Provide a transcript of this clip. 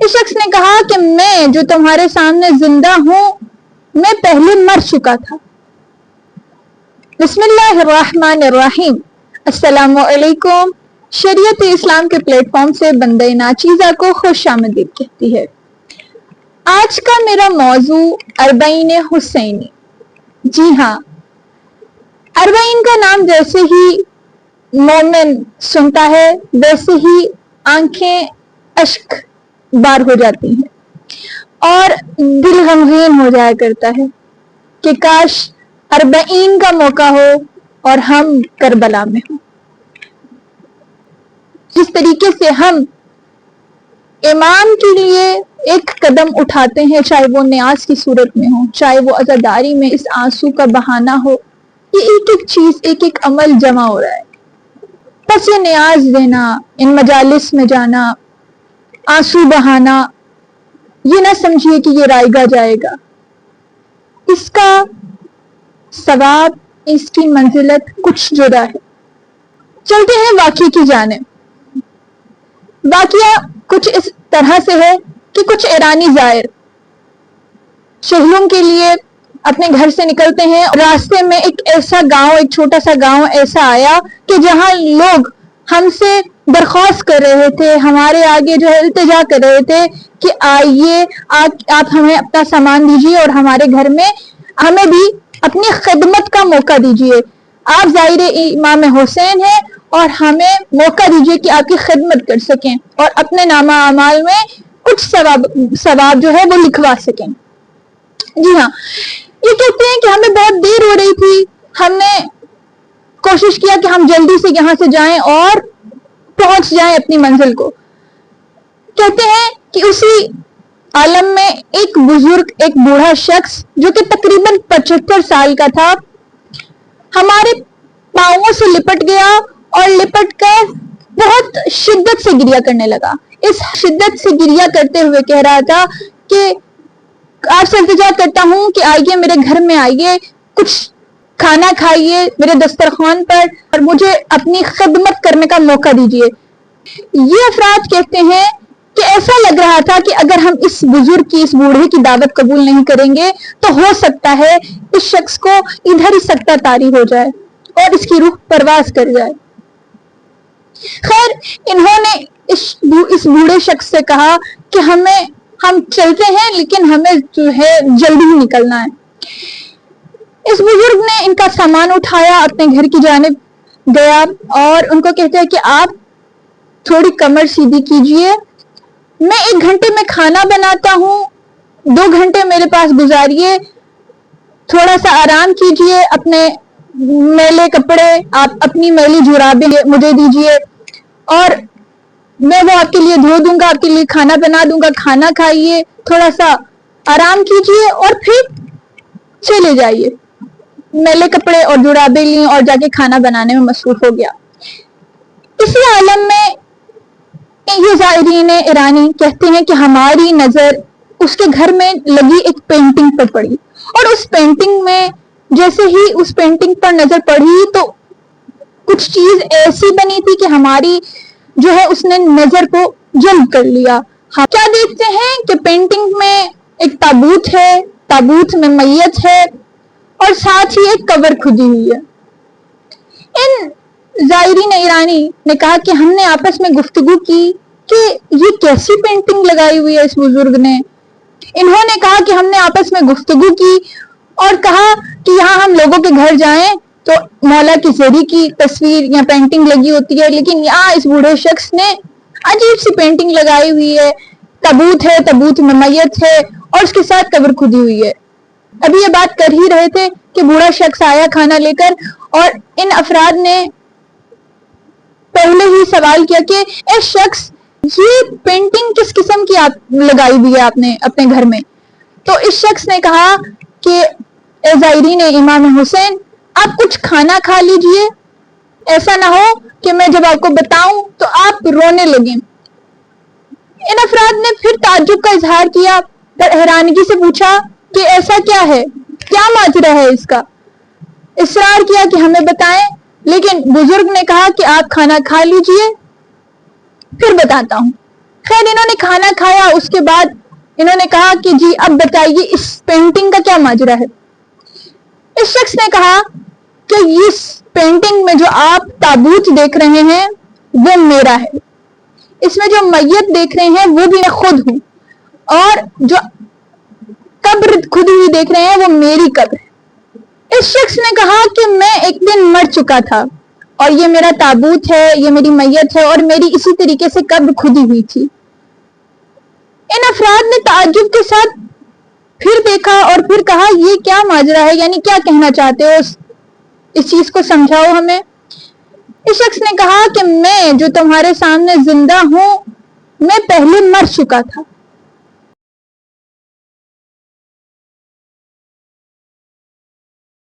اس شخص نے کہا کہ میں جو تمہارے سامنے زندہ ہوں میں پہلے مر چکا تھا۔ بسم اللہ الرحمن الرحیم۔ السلام علیکم۔ شریعت اسلام کے پلیٹ فارم سے بندہ ناچیزہ کو خوش آمدید کہتی ہے۔ آج کا میرا موضوع اربعین حسینی۔ جی ہاں، اربعین کا نام جیسے ہی مومن سنتا ہے ویسے ہی آنکھیں اشک بار ہو جاتی ہیں اور دل غمگین ہو جایا کرتا ہے کہ کاش اربعین کا موقع ہو اور ہم کربلا میں ہوں۔ جس طریقے سے ہم امام کے لیے ایک قدم اٹھاتے ہیں، چاہے وہ نیاز کی صورت میں ہو، چاہے وہ عزاداری میں اس آنسو کا بہانہ ہو، یہ ایک ایک چیز ایک ایک عمل جمع ہو رہا ہے۔ بس یہ نیاز دینا، ان مجالس میں جانا، آنسو بہانا، یہ نہ سمجھیے کہ یہ رائے گا جائے گا۔ اس کا ثواب، اس کی منزلت کچھ جدا ہے۔ چلتے ہیں واقعے کی جانب۔ واقعہ کچھ اس طرح سے ہے کہ کچھ ایرانی زائر شہریوں کے لیے اپنے گھر سے نکلتے ہیں، راستے میں ایک ایسا گاؤں، ایک چھوٹا سا گاؤں ایسا آیا کہ جہاں لوگ ہم سے درخواست کر رہے تھے، ہمارے آگے جو ہے التجا کر رہے تھے کہ آئیے آپ ہمیں اپنا سامان دیجیے اور ہمارے گھر میں ہمیں بھی اپنی خدمت کا موقع دیجیے۔ آپ ظاہر امام حسین ہیں اور ہمیں موقع دیجیے کہ آپ کی خدمت کر سکیں اور اپنے نامہ اعمال میں کچھ ثواب جو ہے وہ لکھوا سکیں۔ جی ہاں، یہ کہتے ہیں کہ ہمیں بہت دیر ہو رہی تھی، ہم نے کوشش کیا کہ ہم جلدی سے یہاں سے جائیں اور پہنچ جائیں اپنی منزل کو۔ کہتے ہیں کہ اسی عالم میں ایک بزرگ، ایک بوڑھا شخص جو کہ تقریباً 75 سال کا تھا، ہمارے پاؤں سے لپٹ گیا اور لپٹ کر بہت شدت سے گریہ کرنے لگا۔ اس شدت سے گریہ کرتے ہوئے کہہ رہا تھا کہ آپ سے التجا کرتا ہوں کہ آئیے میرے گھر میں، آئیے کچھ کھانا کھائیے میرے دسترخوان پر اور مجھے اپنی خدمت کرنے کا موقع دیجیے۔ یہ افراد کہتے ہیں کہ ایسا لگ رہا تھا کہ اگر ہم اس بزرگ کی، اس بوڑھے کی دعوت قبول نہیں کریں گے تو ہو سکتا ہے اس شخص کو ادھر ہی سکتہ طاری ہو جائے اور اس کی روح پرواز کر جائے۔ خیر، انہوں نے اس بوڑھے شخص سے کہا کہ ہم چلتے ہیں لیکن ہمیں جو ہے جلدی ہی نکلنا ہے۔ اس بزرگ نے ان کا سامان اٹھایا، اپنے گھر کی جانب گیا اور ان کو کہتے ہیں کہ آپ تھوڑی کمر سیدھی کیجئے، میں 1 گھنٹے میں کھانا بناتا ہوں، 2 گھنٹے میرے پاس گزاریے، تھوڑا سا آرام کیجئے، اپنے میلے کپڑے، آپ اپنی میلی جرابیں مجھے دیجئے اور میں وہ آپ کے لیے دھو دوں گا، آپ کے لیے کھانا بنا دوں گا، کھانا کھائیے، تھوڑا سا آرام کیجئے اور پھر چلے جائیے۔ میلے کپڑے اور جرابیں لیں اور جا کے کھانا بنانے میں مصروف ہو گیا۔ اسی عالم میں یہ زائرین ایرانی کہتے ہیں کہ ہماری نظر اس کے گھر میں لگی ایک پینٹنگ پر پڑی اور اس پینٹنگ میں جیسے ہی اس پینٹنگ پر نظر پڑی تو کچھ چیز ایسی بنی تھی کہ ہماری جو ہے اس نے نظر کو جلب کر لیا۔ ہم کیا دیکھتے ہیں کہ پینٹنگ میں ایک تابوت ہے، تابوت میں میت ہے اور ساتھ ہی ایک قبر کھدی ہوئی ہے۔ ان زائرین ایرانی نے کہا کہ ہم نے آپس میں گفتگو کی کہ یہ کیسی پینٹنگ لگائی ہوئی ہے اس بزرگ نے۔ انہوں نے کہا کہ ہم نے آپس میں گفتگو کی اور کہا کہ یہاں ہم لوگوں کے گھر جائیں تو مولا کی زری کی تصویر یا پینٹنگ لگی ہوتی ہے، لیکن یہاں اس بوڑھے شخص نے عجیب سی پینٹنگ لگائی ہوئی ہے، تابوت ہے، تابوت میں میت ہے اور اس کے ساتھ قبر کھدی ہوئی ہے۔ ابھی یہ بات کر ہی رہے تھے کہ بوڑھا شخص آیا کھانا لے کر اور ان افراد نے پہلے ہی سوال کیا کہ اے شخص، یہ پینٹنگ کس قسم کی لگائی ہوئی ہے آپ نے اپنے گھر میں؟ تو اس شخص نے کہا کہ اے زائرین امام حسین، آپ کچھ کھانا کھا لیجئے، ایسا نہ ہو کہ میں جب آپ کو بتاؤں تو آپ رونے لگیں۔ ان افراد نے پھر تعجب کا اظہار کیا اور حیرانگی سے پوچھا کہ ایسا کیا ہے، کیا ماجرا ہے اس کا؟ اصرار کیا کہ ہمیں بتائیں، لیکن بزرگ نے کہا کہ آپ کھانا کھا لیجئے پھر بتاتا ہوں۔ خیر انہوں نے کھانا کھایا، اس کے بعد انہوں نے کہا کہ جی اب بتائیے اس پینٹنگ کا کیا ماجرا ہے۔ اس شخص نے کہا کہ اس پینٹنگ میں جو آپ تابوت دیکھ رہے ہیں وہ میرا ہے، اس میں جو میت دیکھ رہے ہیں وہ بھی میں خود ہوں، اور جو قبر خود ہوئی دیکھ رہے ہیں وہ میری قبر ہے۔ اس شخص نے کہا کہ میں ایک دن مر چکا تھا اور یہ میرا تابوت ہے، یہ میری میت ہے، اور میری اسی طریقے سے قبر کھدی ہوئی تھی۔ ان افراد نے تعجب کے ساتھ پھر دیکھا اور پھر کہا یہ کیا ماجرا ہے، یعنی کیا کہنا چاہتے ہو، اس چیز کو سمجھاؤ ہمیں۔ اس شخص نے کہا کہ میں جو تمہارے سامنے زندہ ہوں، میں پہلے مر چکا تھا